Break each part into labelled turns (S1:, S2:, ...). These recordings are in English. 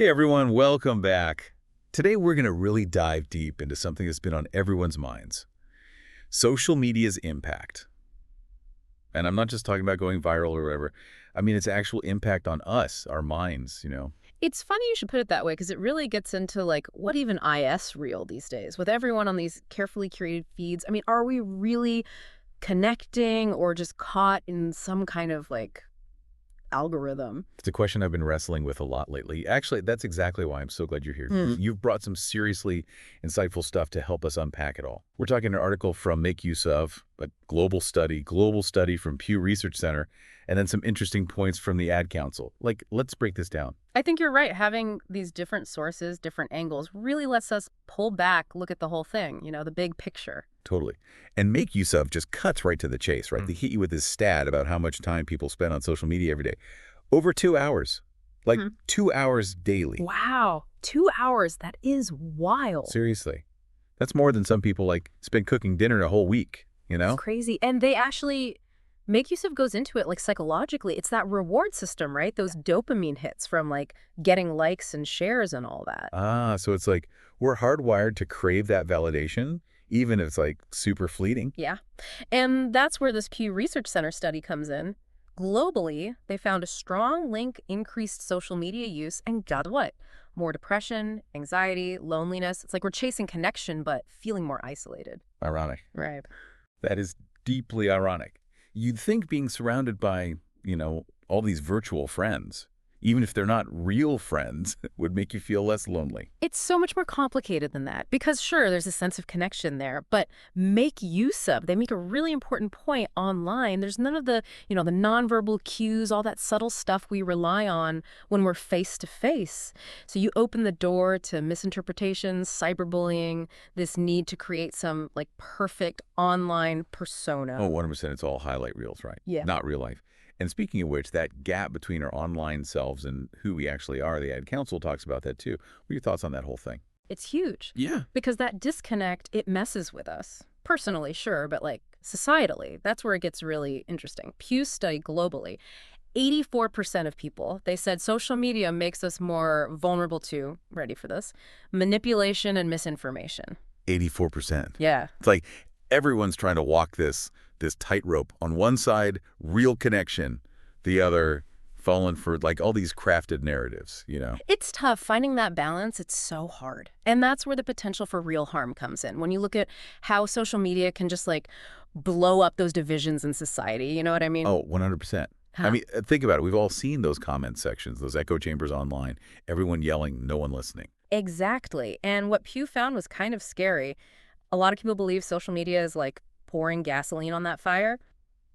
S1: Hey everyone, welcome back. Today we're going to really dive deep into something that's been on everyone's minds. Social media's impact. And I'm not just talking about going viral or whatever. I mean, its actual impact on us, our minds.
S2: It's funny you should put it that way because it really gets into like what even is real these days with everyone on these carefully curated feeds. I mean, are we really connecting or just caught in some kind of like algorithm?
S1: It's a question I've been wrestling with a lot lately. Actually, that's exactly why I'm so glad you're here. You've brought some seriously insightful stuff to help us unpack it all. We're talking an article from Make Use Of, a global study from Pew Research Center, and then some interesting points from the Ad Council. Let's break this down.
S2: I think you're right. Having these different sources, different angles really lets us pull back, look at the whole thing, the big picture.
S1: Totally. And Make Use Of just cuts right to the chase, right? They hit you with this stat about how much time people spend on social media every day. Over 2 hours. 2 hours daily.
S2: Wow. 2 hours. That is wild.
S1: Seriously. That's more than some people spend cooking dinner in a whole week,
S2: It's crazy. And they actually Make Use Of goes into it psychologically. It's that reward system, right? Those dopamine hits from getting likes and shares and all that.
S1: So it's we're hardwired to crave that validation, even if it's super fleeting.
S2: Yeah. And that's where this Pew Research Center study comes in. Globally, they found a strong link increased social media use and guess what? More depression, anxiety, loneliness. It's like we're chasing connection, but feeling more isolated.
S1: Ironic.
S2: Right.
S1: That is deeply ironic. You'd think being surrounded by, all these virtual friends, even if they're not real friends, would make you feel less lonely.
S2: It's so much more complicated than that because sure, there's a sense of connection there, but Make Use Of, they make a really important point online. There's none of the, the nonverbal cues, all that subtle stuff we rely on when we're face to face. So you open the door to misinterpretations, cyberbullying, this need to create some perfect online persona.
S1: Oh, 100%. It's all highlight reels, right?
S2: Yeah.
S1: Not real life. And speaking of which, that gap between our online selves and who we actually are, the Ad Council talks about that too. What are your thoughts on that whole thing?
S2: It's huge.
S1: Yeah.
S2: Because that disconnect, it messes with us. Personally, sure, but societally, that's where it gets really interesting. Pew study globally, 84% of people, they said social media makes us more vulnerable to, ready for this, manipulation and misinformation.
S1: 84%.
S2: Yeah.
S1: It's everyone's trying to walk this tightrope. On one side, real connection. The other, falling for all these crafted narratives,
S2: It's tough finding that balance. It's so hard. And that's where the potential for real harm comes in. When you look at how social media can just blow up those divisions in society, you know what I mean?
S1: Oh, 100%.
S2: Huh.
S1: I mean, think about it. We've all seen those comment sections, those echo chambers online, everyone yelling, no one listening.
S2: Exactly. And what Pew found was kind of scary. A lot of people believe social media is pouring gasoline on that fire.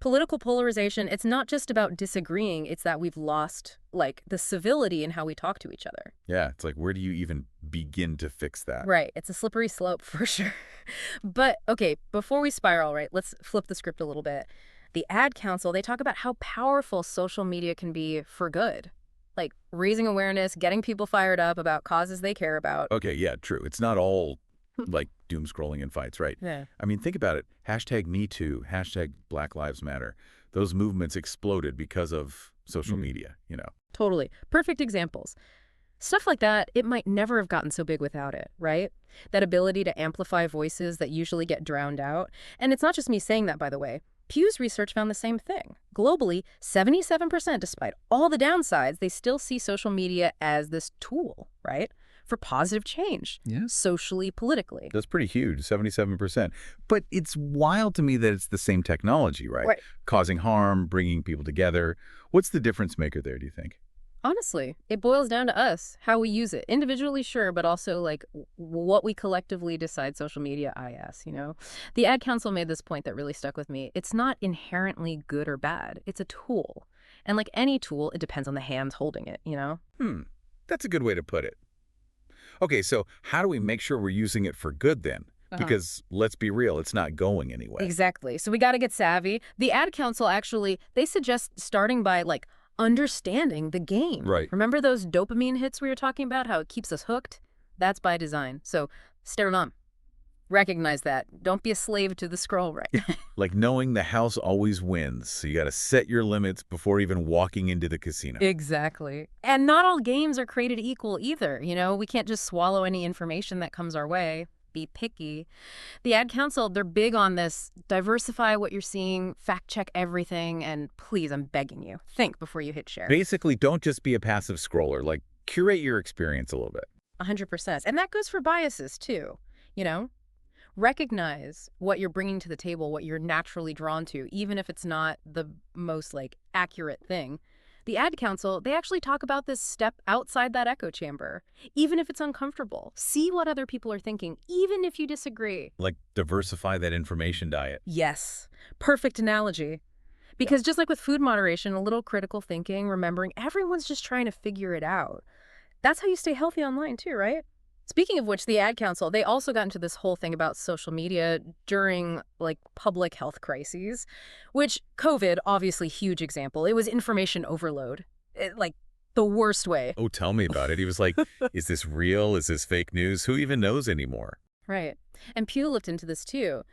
S2: Political polarization, it's not just about disagreeing, it's that we've lost the civility in how we talk to each other.
S1: Yeah, it's where do you even begin to fix that?
S2: Right, it's a slippery slope for sure. But okay, before we spiral, right, let's flip the script a little bit. The Ad Council, they talk about how powerful social media can be for good. Raising awareness, getting people fired up about causes they care about.
S1: Okay, yeah, true. It's not all doom scrolling and fights, right?
S2: Yeah.
S1: I mean, think about it. #MeToo, #Black Lives Matter. Those movements exploded because of social media,
S2: Totally. Perfect examples. Stuff like that, it might never have gotten so big without it, right? That ability to amplify voices that usually get drowned out. And it's not just me saying that, by the way. Pew's research found the same thing. Globally, 77%, despite all the downsides, they still see social media as this tool, right? For positive change, socially, politically.
S1: That's pretty huge, 77%. But it's wild to me that it's the same technology, right?
S2: Right.
S1: Causing harm, bringing people together. What's the difference maker there, do you think?
S2: Honestly, it boils down to us, how we use it. Individually, sure, but also what we collectively decide social media is, The Ad Council made this point that really stuck with me. It's not inherently good or bad. It's a tool. And like any tool, it depends on the hands holding it,
S1: That's a good way to put it. Okay, so how do we make sure we're using it for good then? Because let's be real, it's not going anywhere.
S2: Exactly. So we got to get savvy. The Ad Council actually, they suggest starting by understanding the game.
S1: Right.
S2: Remember those dopamine hits we were talking about, how it keeps us hooked? That's by design. So stay on. Recognize that. Don't be a slave to the scroll right now.
S1: Like knowing the house always wins, so you got to set your limits before even walking into the casino.
S2: Exactly. And not all games are created equal either. We can't just swallow any information that comes our way. Be picky. The Ad Council, they're big on this. Diversify what you're seeing, fact check everything, and please, I'm begging you, think before you hit share.
S1: Basically, don't just be a passive scroller. Like, curate your experience a little bit.
S2: 100%. And that goes for biases too. You know, recognize what you're bringing to the table, what you're naturally drawn to, even if it's not the most accurate thing. The Ad Council, they actually talk about this step outside that echo chamber, even if it's uncomfortable. See what other people are thinking, even if you disagree.
S1: Like, diversify that information diet.
S2: Yes, perfect analogy. Because just like with food moderation, a little critical thinking, remembering everyone's just trying to figure it out. That's how you stay healthy online too, right? Speaking of which, the Ad Council, they also got into this whole thing about social media during public health crises, which COVID, obviously huge example. It was information overload, the worst way.
S1: Oh, tell me about it. He was like, is this real? Is this fake news? Who even knows anymore?
S2: Right. And Pew looked into this too.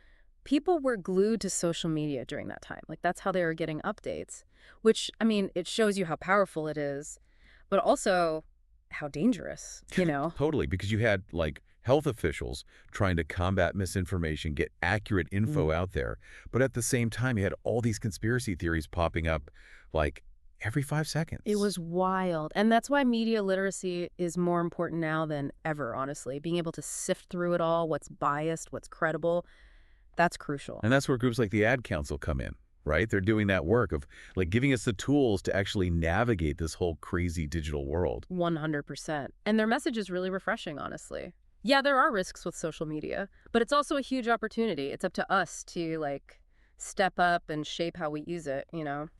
S2: People were glued to social media during that time. That's how they were getting updates, which, I mean, it shows you how powerful it is, but also how dangerous.
S1: Totally, because you had, health officials trying to combat misinformation, get accurate info out there. But at the same time, you had all these conspiracy theories popping up, every 5 seconds.
S2: It was wild. And that's why media literacy is more important now than ever, honestly. Being able to sift through it all, what's biased, what's credible, that's crucial.
S1: And that's where groups like the Ad Council come in, right? They're doing that work of, giving us the tools to actually navigate this whole crazy digital world.
S2: 100%. And their message is really refreshing, honestly. Yeah, there are risks with social media, but it's also a huge opportunity. It's up to us to, step up and shape how we use it.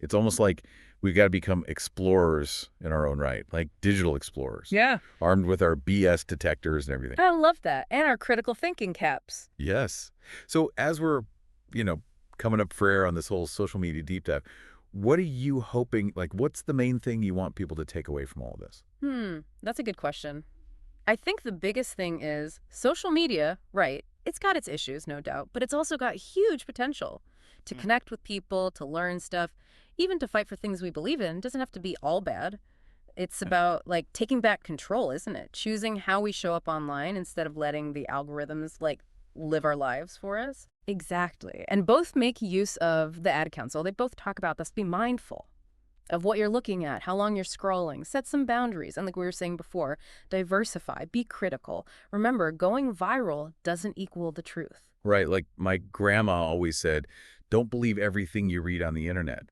S1: It's almost like we've got to become explorers in our own right, like digital explorers.
S2: Yeah.
S1: Armed with our BS detectors and everything.
S2: I love that. And our critical thinking caps.
S1: Yes. So as we're, coming up for air on this whole social media deep dive, what are you hoping, what's the main thing you want people to take away from all of this?
S2: That's a good question. I think the biggest thing is social media, right? It's got its issues, no doubt, but it's also got huge potential to connect with people, to learn stuff, even to fight for things we believe in. It doesn't have to be all bad. It's about taking back control, isn't it? Choosing how we show up online instead of letting the algorithms live our lives for us. Exactly. And both make use of the Ad Council. They both talk about this. Be mindful of what you're looking at, how long you're scrolling, set some boundaries. And like we were saying before, diversify, be critical. Remember, going viral doesn't equal the truth.
S1: Right. Like my grandma always said, don't believe everything you read on the internet.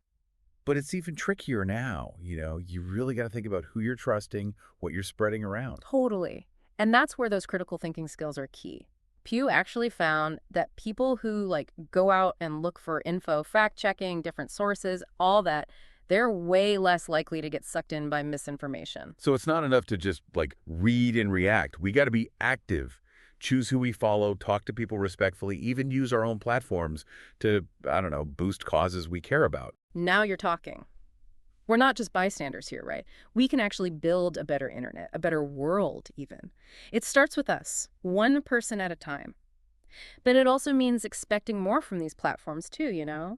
S1: But it's even trickier now. You really got to think about who you're trusting, what you're spreading around.
S2: Totally. And that's where those critical thinking skills are key. Pew actually found that people who go out and look for info, fact checking, different sources, all that, they're way less likely to get sucked in by misinformation.
S1: So it's not enough to just read and react. We got to be active. Choose who we follow, talk to people respectfully, even use our own platforms to, boost causes we care about.
S2: Now you're talking. We're not just bystanders here, right? We can actually build a better internet, a better world even. It starts with us, one person at a time. But it also means expecting more from these platforms too.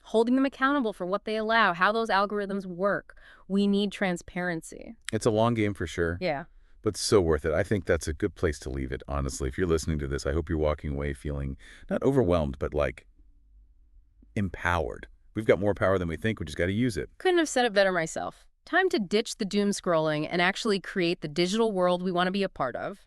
S2: Holding them accountable for what they allow, how those algorithms work. We need transparency.
S1: It's a long game for sure.
S2: Yeah.
S1: But so worth it. I think that's a good place to leave it, honestly. If you're listening to this, I hope you're walking away feeling not overwhelmed, but empowered. We've got more power than we think. We just got to use it.
S2: Couldn't have said it better myself. Time to ditch the doom scrolling and actually create the digital world we want to be a part of.